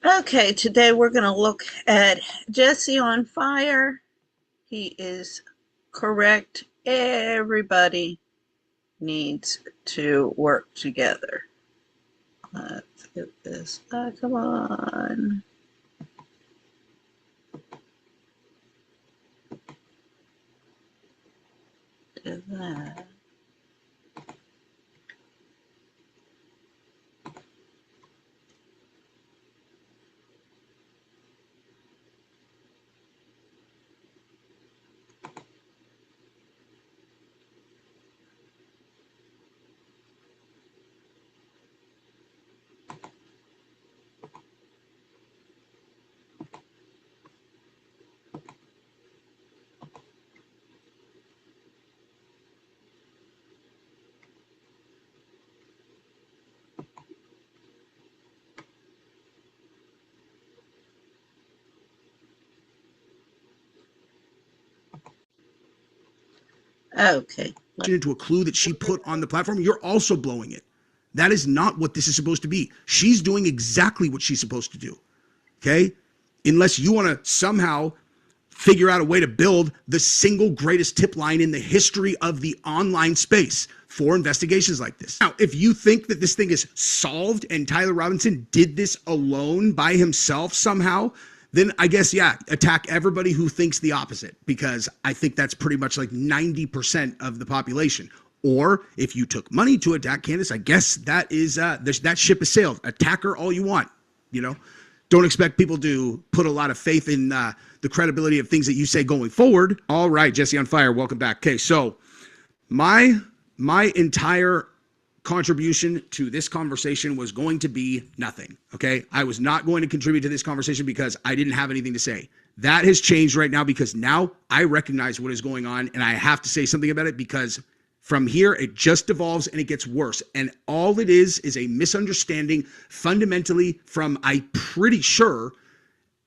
Okay, today we're going to look at Jesse on fire. He is correct. Everybody needs to work together. Let's get this. Come on. Do that. Okay. Into a clue that she put on the platform, you're also blowing it. That is not what this is supposed to be. She's doing exactly what she's supposed to do. Okay? Unless you want to somehow figure out a way to build the single greatest tip line in the history of the online space for investigations like this. Now, if you think that this thing is solved and Tyler Robinson did this alone by himself somehow, then I guess, yeah, attack everybody who thinks the opposite, because I think that's pretty much like 90% of the population. Or if you took money to attack Candace, I guess that is that ship has sailed. Attack her all you want, you know. Don't expect people to put a lot of faith in the credibility of things that you say going forward. All right, Jesse on fire, welcome back. Okay, so my entire contribution to this conversation was going to be nothing, okay? I was not going to contribute to this conversation because I didn't have anything to say. That has changed right now because now I recognize what is going on and I have to say something about it, because from here it just devolves and it gets worse. And all it is a misunderstanding fundamentally from, I'm pretty sure,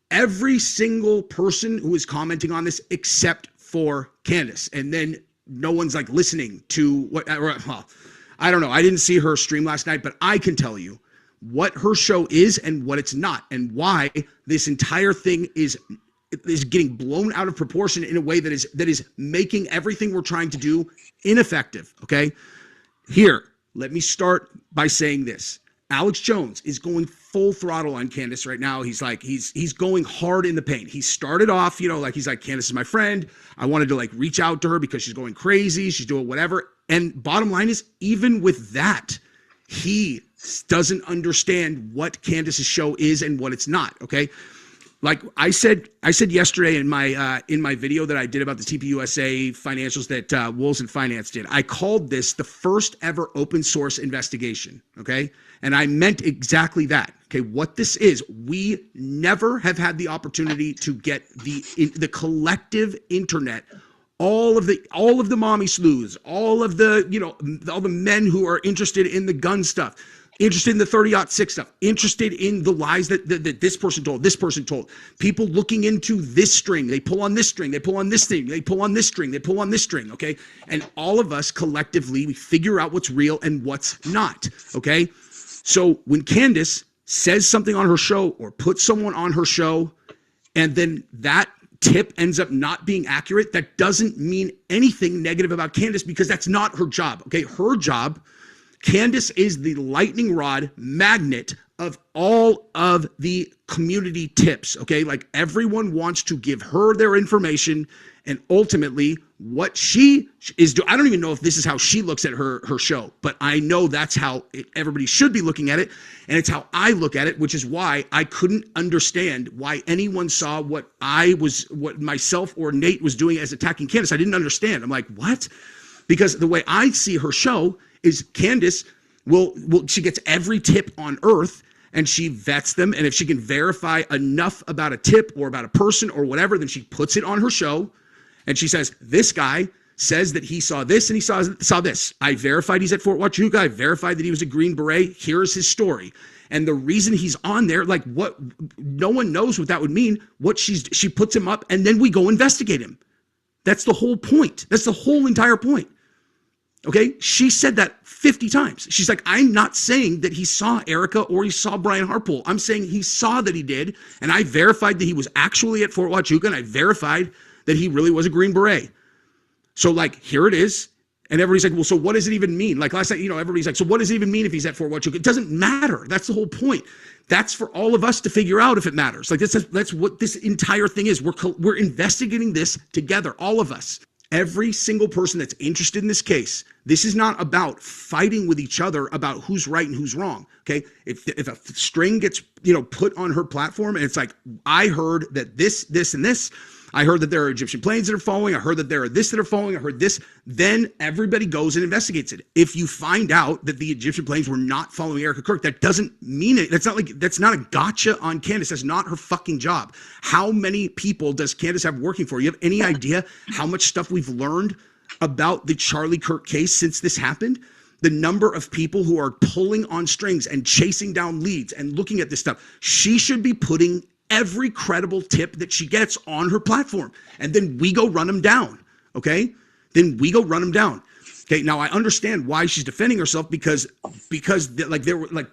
every single person who is commenting on this except for Candace. And then no one's like listening to what, well, I don't know. I didn't see her stream last night, but I can tell you what her show is and what it's not, and why this entire thing is getting blown out of proportion in a way that is making everything we're trying to do ineffective. Okay. Here, let me start by saying this. Alex Jones is going full throttle on Candace right now. He's going hard in the paint. He started off, he's like, Candace is my friend. I wanted to reach out to her because she's going crazy. She's doing whatever. And bottom line is, even with that, he doesn't understand what Candace's show is and what it's not. Okay. Like I said yesterday in my video that I did about the TPUSA financials that Wolves and Finance did, I called this the first ever open source investigation. Okay. And I meant exactly that. Okay. What this is, we never have had the opportunity to get the collective internet, all of the mommy sleuths, all of the men who are interested in the gun stuff, interested in the 30-06 stuff, interested in the lies that this person told, people looking into this string, they pull on this string, they pull on this thing, they pull on this string, they pull on this string, okay? And all of us collectively, we figure out what's real and what's not, okay? So when Candace says something on her show or puts someone on her show, and then that tip ends up not being accurate, that doesn't mean anything negative about Candace, because that's not her job, okay? Her job, Candace is the lightning rod magnet of all of the community tips, okay? Like everyone wants to give her their information, and ultimately what she is doing, I don't even know if this is how she looks at her show, but I know that's how everybody should be looking at it, and it's how I look at it, which is why I couldn't understand why anyone saw what myself or Nate was doing as attacking Candace. I didn't understand. I'm like, what? Because the way I see her show is Candace she gets every tip on earth and she vets them. And if she can verify enough about a tip or about a person or whatever, then she puts it on her show. And she says, this guy says that he saw this and he saw this. I verified he's at Fort Huachuca. I verified that he was a Green Beret. Here's his story. And the reason he's on there, no one knows what that would mean. She puts him up and then we go investigate him. That's the whole point. That's the whole entire point. Okay, she said that 50 times. She's like, I'm not saying that he saw Erica or he saw Brian Hartpole. I'm saying he saw that he did, and I verified that he was actually at Fort Huachuca, and I verified that he really was a Green Beret. So, like, here it is. And everybody's like, well, so what does it even mean? Like last night, everybody's like, so what does it even mean if he's at Fort Huachuca? It doesn't matter. That's the whole point. That's for all of us to figure out if it matters. Like that's what this entire thing is. We're investigating this together, all of us. Every single person that's interested in this case, this is not about fighting with each other about who's right and who's wrong. Okay, if a string gets put on her platform and it's like, I heard that this, and this. I heard that there are Egyptian planes that are following. I heard that there are this that are following. I heard this. Then everybody goes and investigates it. If you find out that the Egyptian planes were not following Erica Kirk, that doesn't mean it. That's not a gotcha on Candace. That's not her fucking job. How many people does Candace have working for her? You have any idea how much stuff we've learned about the Charlie Kirk case since this happened? The number of people who are pulling on strings and chasing down leads and looking at this stuff. She should be putting every credible tip that she gets on her platform, and then we go run them down. Okay, then we go run them down. Okay, now I understand why she's defending herself because like there were like,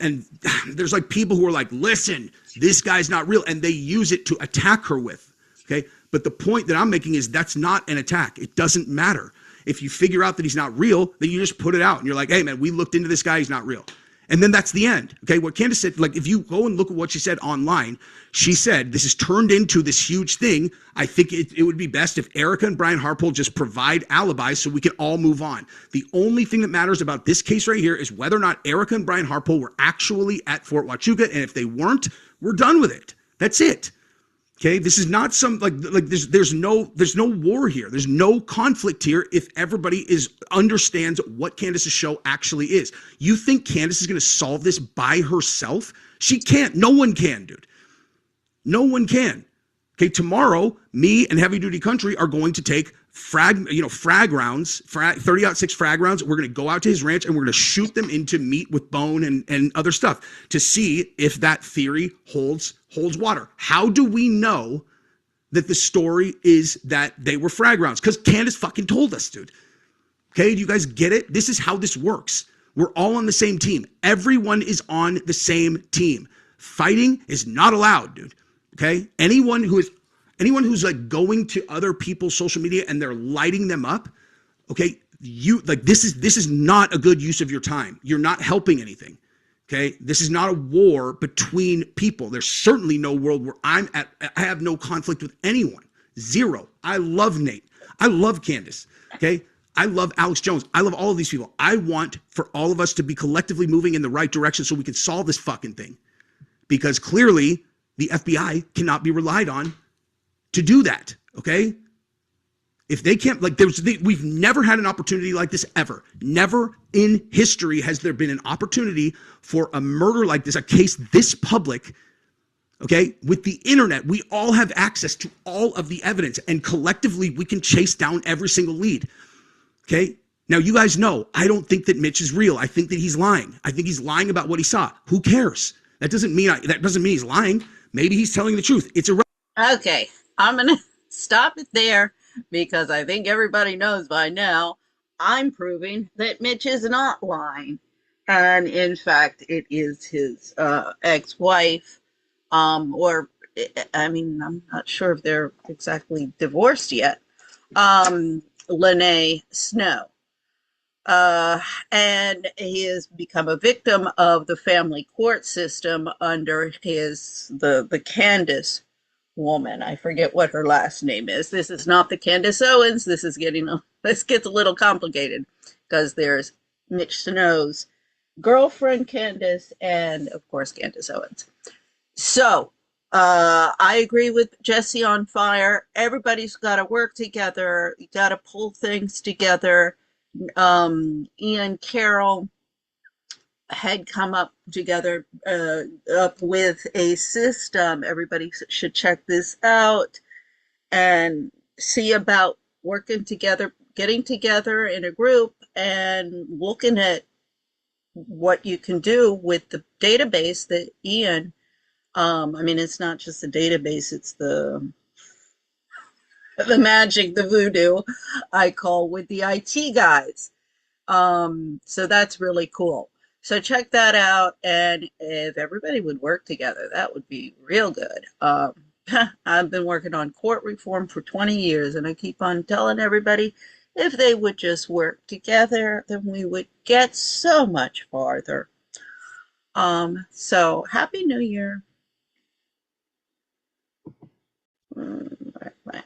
and there's like people who are like, listen, this guy's not real, and they use it to attack her with. Okay, but the point that I'm making is that's not an attack. It doesn't matter. If you figure out that he's not real, then you just put it out and you're like, hey man, we looked into this guy, he's not real. And then that's the end. Okay, what Candace said, like if you go and look at what she said online, she said this has turned into this huge thing. I think it would be best if Erica and Brian Hartpole just provide alibis so we can all move on. The only thing that matters about this case right here is whether or not Erica and Brian Hartpole were actually at Fort Huachuca, and if they weren't, we're done with it. That's it. Okay, this is not some like there's no war here. There's no conflict here if everybody understands what Candace's show actually is. You think Candace is going to solve this by herself? She can't. No one can, dude. No one can. Okay, tomorrow, me and Heavy Duty Country are going to take frag rounds, 30-06 frag rounds. We're going to go out to his ranch and we're going to shoot them into meat with bone and other stuff to see if that theory holds water. How do we know that the story is that they were frag rounds? Because Candace fucking told us, dude. Okay, do you guys get it? This is how this works. We're all on the same team. Everyone is on the same team. Fighting is not allowed, dude. Okay, anyone who's like going to other people's social media and they're lighting them up, okay, this is not a good use of your time. You're not helping anything. Okay, this is not a war between people. There's certainly no world where I have no conflict with anyone. Zero. I love Nate. I love Candace. Okay, I love Alex Jones. I love all of these people. I want for all of us to be collectively moving in the right direction so we can solve this fucking thing. Because clearly the FBI cannot be relied on to do that. Okay, if they can't, like we've never had an opportunity like this ever. Never in history has there been an opportunity for a murder like this, a case this public. Okay, with the internet, we all have access to all of the evidence, and collectively we can chase down every single lead. Okay, now you guys know I don't think that Mitch is real. I think that he's lying. I think he's lying about what he saw. Who cares? That doesn't mean he's lying. Maybe he's telling the truth. It's irrelevant. Okay, I'm gonna stop it there because I think everybody knows by now I'm proving that Mitch is not lying, and in fact, it is his ex-wife. Or I mean, I'm not sure if they're exactly divorced yet. Lene Snow. And he has become a victim of the family court system under the Candace woman. I forget what her last name is. This is not the Candace Owens. This gets a little complicated because there's Mitch Snow's girlfriend Candace and of course Candace Owens. So I agree with Jesse on Fire. Everybody's got to work together. You got to pull things together. Ian Carroll had come up together up with a system. Everybody should check this out and see about working together, getting together in a group and looking at what you can do with the database that Ian, I mean, it's not just the database, it's the magic, the voodoo I call with the IT guys. So that's really cool. So check that out. And if everybody would work together, that would be real good. I've been working on court reform for 20 years, and I keep on telling everybody if they would just work together, then we would get so much farther. So happy New Year. Bye.